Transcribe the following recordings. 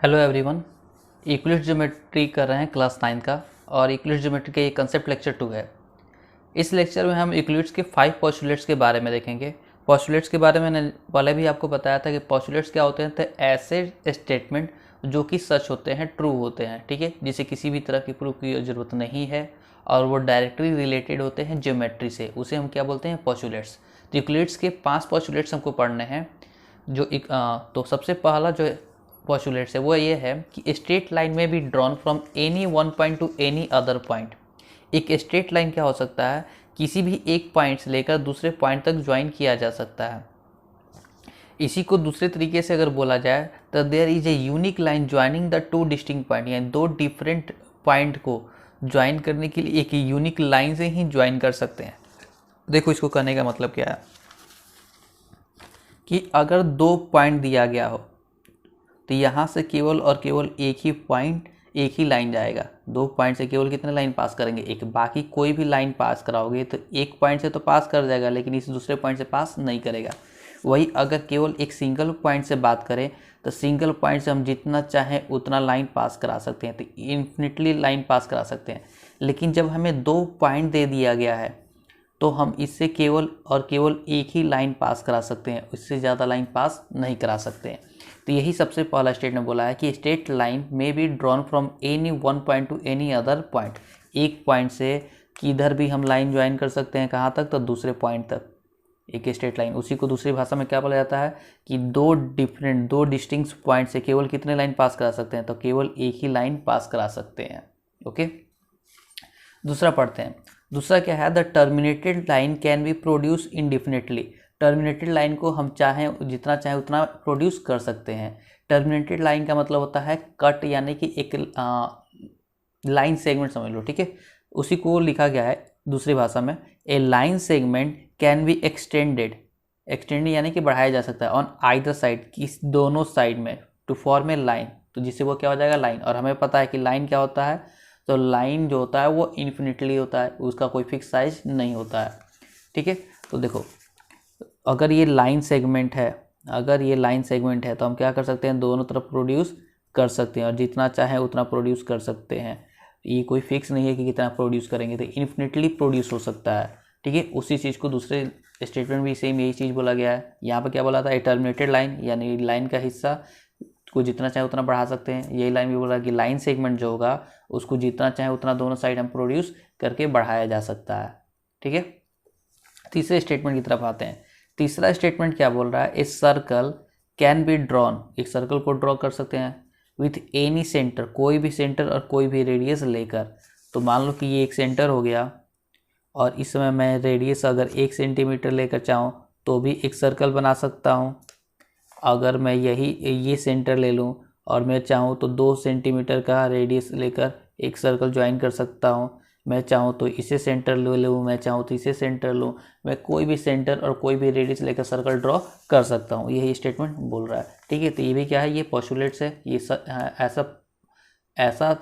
Hello everyone. Euclid geometry कर रहे हैं क्लास 9 का और यूक्लिड ज्योमेट्री का ये कंसेप्ट लेक्चर 2 है। इस लेक्चर में हम यूक्लिड्स के 5 पोस्टुलेट्स के बारे में देखेंगे। पोस्टुलेट्स के बारे में मैंने पहले भी आपको बताया था कि पोस्टुलेट्स क्या होते हैं, तो ऐसे स्टेटमेंट जो कि सच होते हैं, ट्रू होते हैं, ठीक है, जिसे किसी भी तरह की प्रूफ की ज़रूरत नहीं है और वो डायरेक्टली रिलेटेड होते हैं ज्योमेट्री से, उसे हम क्या बोलते हैं, पोस्टुलेट्स। तो यूक्लिड्स के 5 पोस्टुलेट्स हमको पढ़ने हैं। तो सबसे पहला जो पोस्टुलेट्स है वो ये है कि स्ट्रेट लाइन में be drawn from any one point two any other point. एक स्ट्रेट लाइन क्या हो सकता है, किसी भी एक पॉइंट से लेकर दूसरे पॉइंट तक ज्वाइन किया जा सकता है। इसी को दूसरे तरीके से अगर बोला जाए तो there is a unique line joining the two distinct point, यानी दो डिफरेंट पॉइंट को ज्वाइन करने के लिए एक यूनिक लाइन से ही ज्वाइन कर सकते हैं। देखो इसको करने का मतलब क्या है कि अगर दो पॉइंट दिया गया हो तो यहाँ से केवल और केवल एक ही पॉइंट, एक ही लाइन जाएगा। दो पॉइंट से केवल कितने लाइन पास करेंगे, एक। बाकी कोई भी लाइन पास कराओगे तो एक पॉइंट से तो पास कर जाएगा लेकिन इस दूसरे पॉइंट से पास नहीं करेगा। वही अगर केवल एक सिंगल पॉइंट से बात करें तो सिंगल पॉइंट से हम जितना चाहें उतना लाइन पास करा सकते हैं, तो इन्फिनिटली लाइन पास करा सकते हैं। लेकिन जब हमें दो पॉइंट दे दिया गया है तो हम इससे केवल और केवल एक ही लाइन पास करा सकते हैं, इससे ज़्यादा लाइन पास नहीं करा सकते हैं। तो यही सबसे पहला स्टेटमेंट बोला है कि स्ट्रेट लाइन में be drawn from any one point two any other point. एक पॉइंट से किधर भी हम लाइन ज्वाइन कर सकते हैं, कहाँ तक, तो दूसरे पॉइंट तक। एक स्ट्रेट लाइन, उसी को दूसरी भाषा में क्या बोला जाता है कि दो डिस्टिंक्ट पॉइंट से केवल कितने लाइन पास करा सकते हैं, तो केवल एक ही लाइन पास करा सकते हैं। ओके, दूसरा पढ़ते हैं। दूसरा क्या है, the terminated line can be produce indefinitely. Terminated line को हम चाहें जितना चाहें उतना प्रोड्यूस कर सकते हैं। टर्मिनेटेड लाइन का मतलब होता है कट, यानी कि एक लाइन सेगमेंट समझ लो, ठीक है। उसी को लिखा गया है दूसरी भाषा में, a line segment can be extended. Extended यानी कि बढ़ाया जा सकता है ऑन आइदर साइड, किस दोनों साइड में, टू फॉर्म ए लाइन, तो जिससे वो क्या हो जाएगा, लाइन। और हमें पता है कि लाइन क्या होता है, तो लाइन जो होता है वो इन्फिनिटली होता है, उसका कोई फिक्स साइज नहीं होता है, ठीक है। तो देखो अगर ये लाइन सेगमेंट है, तो हम क्या कर सकते हैं, दोनों तरफ प्रोड्यूस कर सकते हैं और जितना चाहे उतना प्रोड्यूस कर सकते हैं। ये कोई फिक्स नहीं है कि कितना प्रोड्यूस करेंगे, तो इन्फिनिटली प्रोड्यूस हो सकता है, ठीक है। उसी चीज़ को दूसरे स्टेटमेंट भी सेम यही चीज़ बोला गया है। यहाँ पर क्या बोला था, ए टर्मिनेटेड लाइन, यानी लाइन का हिस्सा को जितना चाहे उतना बढ़ा सकते हैं। यही लाइन भी बोला कि लाइन सेगमेंट जो होगा उसको जितना चाहे उतना दोनों साइड हम प्रोड्यूस करके बढ़ाया जा सकता है, ठीक है। तीसरे स्टेटमेंट की तरफ आते हैं। तीसरा स्टेटमेंट क्या बोल रहा है, a circle can be drawn. एक सर्कल को ड्रॉ कर सकते हैं विथ एनी सेंटर, कोई भी सेंटर और कोई भी रेडियस लेकर। तो मान लो कि ये एक सेंटर हो गया और इस समय मैं रेडियस अगर 1 सेंटीमीटर लेकर चाहूँ तो भी एक सर्कल बना सकता हूँ। अगर मैं ये सेंटर ले लूँ और मैं चाहूँ तो 2 सेंटीमीटर का रेडियस लेकर एक सर्कल ज्वाइन कर सकता हूँ। मैं चाहूँ तो इसे सेंटर ले लूँ, मैं चाहूँ तो इसे सेंटर लूँ। मैं कोई भी सेंटर और कोई भी रेडियस लेकर सर्कल ड्रॉ कर सकता हूँ, यही स्टेटमेंट बोल रहा है, ठीक है। तो ये भी क्या है, ये पोस्टुलेट्स है। ये ऐसा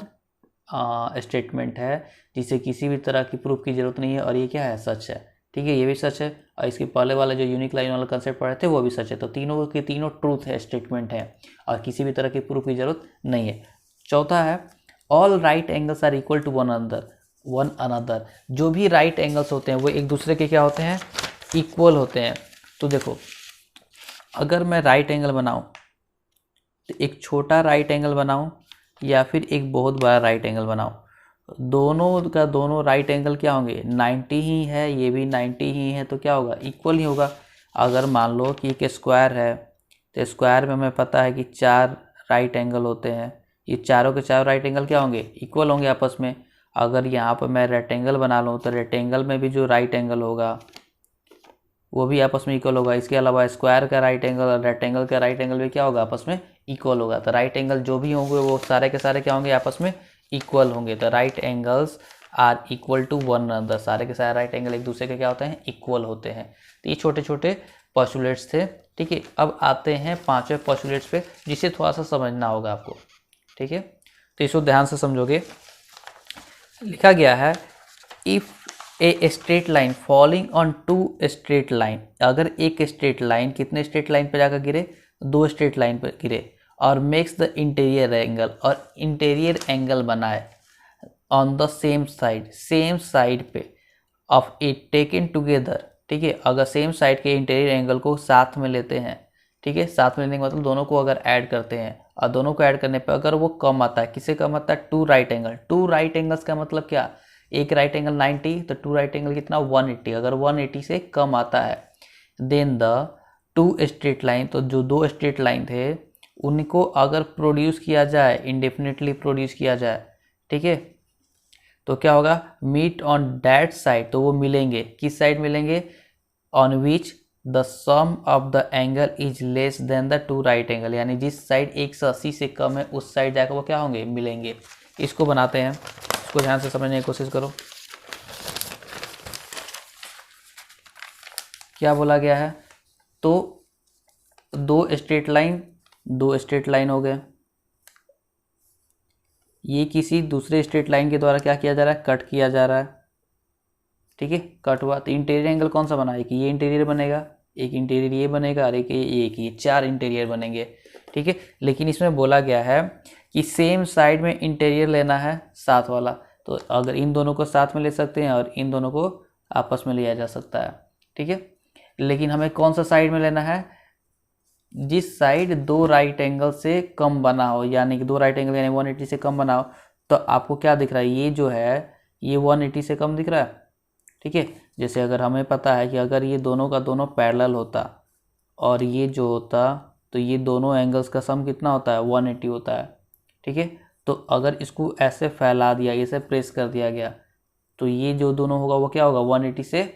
स्टेटमेंट है जिसे किसी भी तरह की प्रूफ की ज़रूरत नहीं है और ये क्या है, सच है, ठीक है। ये भी सच है और इसके पहले वाला जो यूनिक लाइन वाला कंसेप्ट पढ़े थे वो भी सच है। तो तीनों के तीनों ट्रूथ है, स्टेटमेंट है और किसी भी तरह की प्रूफ की ज़रूरत नहीं है। चौथा है, all right angles are equal to one another. जो भी राइट एंगल्स होते हैं वो एक दूसरे के क्या होते हैं, इक्वल होते हैं। तो देखो अगर मैं राइट एंगल बनाऊं तो एक छोटा राइट एंगल बनाऊं या फिर एक बहुत बड़ा राइट एंगल बनाऊं, दोनों का दोनों राइट एंगल क्या होंगे, 90 ही है, ये भी 90 ही है, तो क्या होगा, इक्वल ही होगा। अगर मान लो कि एक स्क्वायर है तो स्क्वायर में हमें पता है कि 4 राइट एंगल होते हैं, ये चारों के चारों राइट एंगल क्या होंगे, इक्वल होंगे आपस में। अगर यहाँ पर मैं रेक्टेंगल बना लूँ तो रेक्टेंगल में भी जो राइट एंगल होगा वो भी आपस में इक्वल होगा। इसके अलावा स्क्वायर का राइट एंगल और रेक्टेंगल का राइट एंगल भी क्या होगा, आपस में इक्वल होगा। तो राइट एंगल जो भी होंगे वो सारे के सारे क्या होंगे, आपस में इक्वल होंगे। तो right angles are equal to one another, सारे के सारे राइट एंगल एक दूसरे के क्या होते हैं, इक्वल होते हैं। तो ये छोटे छोटे पोस्टुलेट्स थे, ठीक है। अब आते हैं 5वें पोस्टुलेट्स पे, जिसे थोड़ा सा समझना होगा आपको, ठीक है। तो इसको ध्यान से समझोगे। लिखा गया है, if a straight line falling on 2 straight line. अगर एक स्ट्रेट लाइन कितने स्ट्रेट लाइन पे जाकर गिरे, 2 स्ट्रेट लाइन पर गिरे और मेक्स द इंटीरियर एंगल, और इंटीरियर एंगल बनाए ऑन द सेम साइड पे ऑफ इट टेकन टुगेदर, ठीक है। अगर सेम साइड के इंटीरियर एंगल को साथ में लेते हैं, ठीक है, साथ में लेने का मतलब दोनों को अगर ऐड करते हैं और दोनों को ऐड करने पे अगर वो कम आता है, किससे कम आता है, two right angle. Two right angles का मतलब क्या, एक राइट एंगल 90 तो टू राइट एंगल कितना 180, अगर 180 से कम आता है then the two straight line, तो जो दो स्ट्रेट लाइन थे उनको अगर प्रोड्यूस किया जाए, इंडेफिनिटली प्रोड्यूस किया जाए, ठीक है, तो क्या होगा, मीट ऑन दैट साइड, तो वो मिलेंगे, किस साइड मिलेंगे, on which the sum of the angle is less than the two right angle, यानी जिस साइड 180 से कम है उस साइड जाकर वो क्या होंगे, मिलेंगे। इसको बनाते हैं, इसको ध्यान से समझने की कोशिश करो। क्या बोला गया है, तो दो स्ट्रेट लाइन हो गए, ये किसी दूसरे स्ट्रेट लाइन के द्वारा क्या किया जा रहा है, कट किया जा रहा है, ठीक है, कट हुआ। तो इंटीरियर एंगल कौन सा बना है, कि ये इंटीरियर बनेगा, एक इंटीरियर ये बनेगा और एक ये चार इंटीरियर बनेंगे, ठीक है। लेकिन इसमें बोला गया है कि सेम साइड में इंटीरियर लेना है साथ वाला, तो अगर इन दोनों को साथ में ले सकते हैं और इन दोनों को आपस में लिया जा सकता है, ठीक है। लेकिन हमें कौन सा साइड में लेना है, जिस साइड दो राइट एंगल से कम बना हो, यानी कि दो राइट एंगल यानी 180 से कम बना हो। तो आपको क्या दिख रहा है, ये जो है ये 180 से कम दिख रहा है, ठीक है। जैसे अगर हमें पता है कि अगर ये दोनों का दोनों पैरेलल होता और ये जो होता, तो ये दोनों एंगल्स का सम कितना होता है, 180 होता है, ठीक है। तो अगर इसको ऐसे फैला दिया, इसे प्रेस कर दिया गया, तो ये जो दोनों होगा वो क्या होगा, 180 से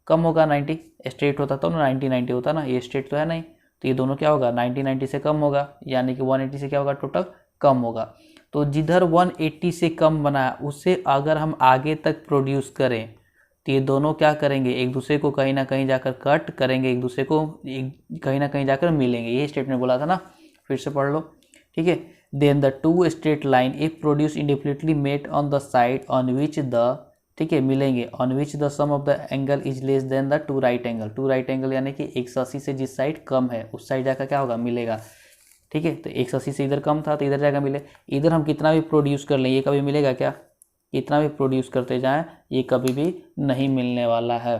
कम होगा। 90 स्ट्रेट होता तो ना 90 होता ना, ये स्ट्रेट तो है नहीं, तो ये दोनों क्या होगा, 90 से कम होगा, यानी कि 180 से क्या होगा, टोटल कम होगा। तो जिधर 180 से कम बना है उससे अगर हम आगे तक प्रोड्यूस करें तो ये दोनों क्या करेंगे, एक दूसरे को कहीं ना कहीं जाकर कट करेंगे, एक दूसरे को कहीं ना कहीं जाकर मिलेंगे। ये स्टेटमेंट बोला था ना, फिर से पढ़ लो, ठीक है। Then the two straight line if produce indefinitely meet on the side on which the, ठीक है, मिलेंगे, on which the sum of the angle is less than the two right angle. Two right angle यानी कि 180 से जिस side कम है उस side जाकर क्या होगा, मिलेगा, ठीक है। तो 180 से इधर कम था तो इधर जाकर मिले। इधर हम कितना भी प्रोड्यूस कर लें ये कभी मिलेगा क्या, इतना भी प्रोड्यूस करते जाएं ये कभी भी नहीं मिलने वाला है,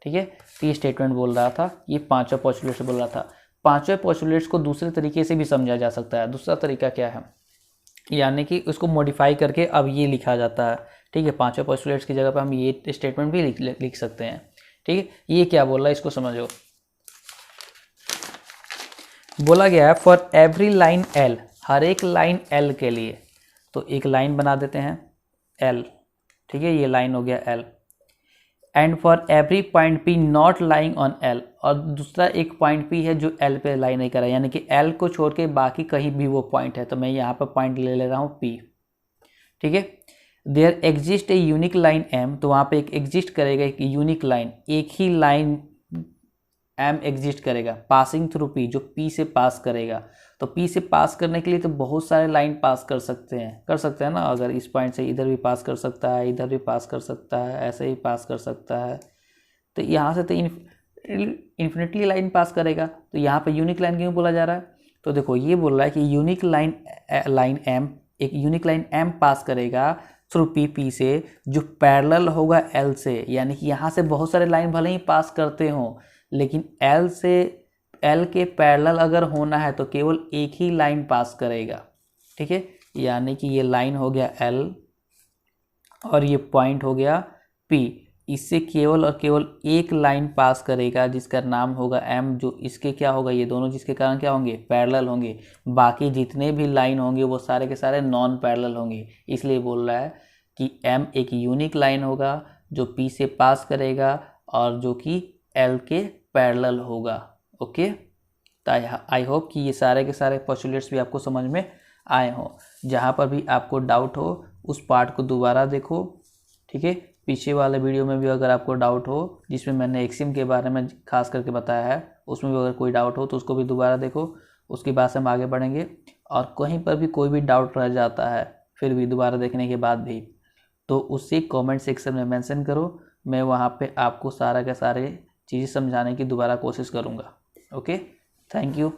ठीक है। तो ये स्टेटमेंट बोल रहा था, ये पांचों पोस्टुलेट्स बोल रहा था। पांचों पोस्टुलेट्स को दूसरे तरीके से भी समझा जा सकता है। दूसरा तरीका क्या है, यानी कि उसको मॉडिफाई करके अब ये लिखा जाता है, ठीक है। पांचों पोस्टुलेट्स की जगह पर हम ये स्टेटमेंट भी लिख सकते हैं, ठीक है। ये क्या बोल रहा है इसको समझो। बोला गया है फॉर एवरी लाइन एल, हर एक लाइन एल के लिए, तो एक लाइन बना देते हैं एल, ठीक है, ये लाइन हो गया L. And for every point P not lying on L, और दूसरा एक पॉइंट पी है जो एल पे लाई नहीं कर रहा है, यानी कि एल को छोड़ के बाकी कहीं भी वो पॉइंट है, तो मैं यहाँ पर पॉइंट ले रहा हूँ पी, ठीक है। There exist a unique line M, तो वहाँ पे एक एग्जिस्ट करेगा एक यूनिक लाइन, एक ही लाइन एम एग्जिस्ट करेगा पासिंग थ्रू पी, जो पी से पास करेगा। तो पी से पास करने के लिए तो बहुत सारे लाइन पास कर सकते हैं ना। अगर इस पॉइंट से इधर भी पास कर सकता है, इधर भी पास कर सकता है, ऐसे ही पास कर सकता है, तो यहाँ से तो इन्फिनिटली लाइन पास करेगा। तो यहाँ पे यूनिक लाइन क्यों बोला जा रहा है, तो देखो ये बोल रहा है कि यूनिक लाइन एम, एक यूनिक लाइन एम पास करेगा थ्रू पी से, जो पैरेलल होगा एल से, यानी कि यहाँ से बहुत सारे लाइन भले ही पास करते हों, लेकिन एल से एल के पैरेलल अगर होना है तो केवल एक ही लाइन पास करेगा, ठीक है। यानी कि ये लाइन हो गया एल और ये पॉइंट हो गया पी, इससे केवल और केवल एक लाइन पास करेगा जिसका नाम होगा एम, जो इसके क्या होगा, ये दोनों जिसके कारण क्या होंगे, पैरेलल होंगे। बाकी जितने भी लाइन होंगे वो सारे के सारे नॉन पैरेलल होंगे। इसलिए बोल रहा है कि एम एक यूनिक लाइन होगा जो पी से पास करेगा और जो कि एल के पैरेलल होगा, ओके। तो आई होप कि ये सारे के सारे पोस्टुलेट्स भी आपको समझ में आए हों। जहाँ पर भी आपको डाउट हो उस पार्ट को दोबारा देखो, ठीक है। पीछे वाले वीडियो में भी अगर आपको डाउट हो जिसमें मैंने एक्सिम के बारे में खास करके बताया है, उसमें भी अगर कोई डाउट हो तो उसको भी दोबारा देखो। उसके बाद से हम आगे बढ़ेंगे। और कहीं पर भी कोई भी डाउट रह जाता है फिर भी दोबारा देखने के बाद भी, तो उसे कमेंट सेक्शन में मेंशन करो। मैं वहाँ पे आपको सारा के सारे चीज़ें समझाने की दोबारा कोशिश करूँगा, ओके। Thank you.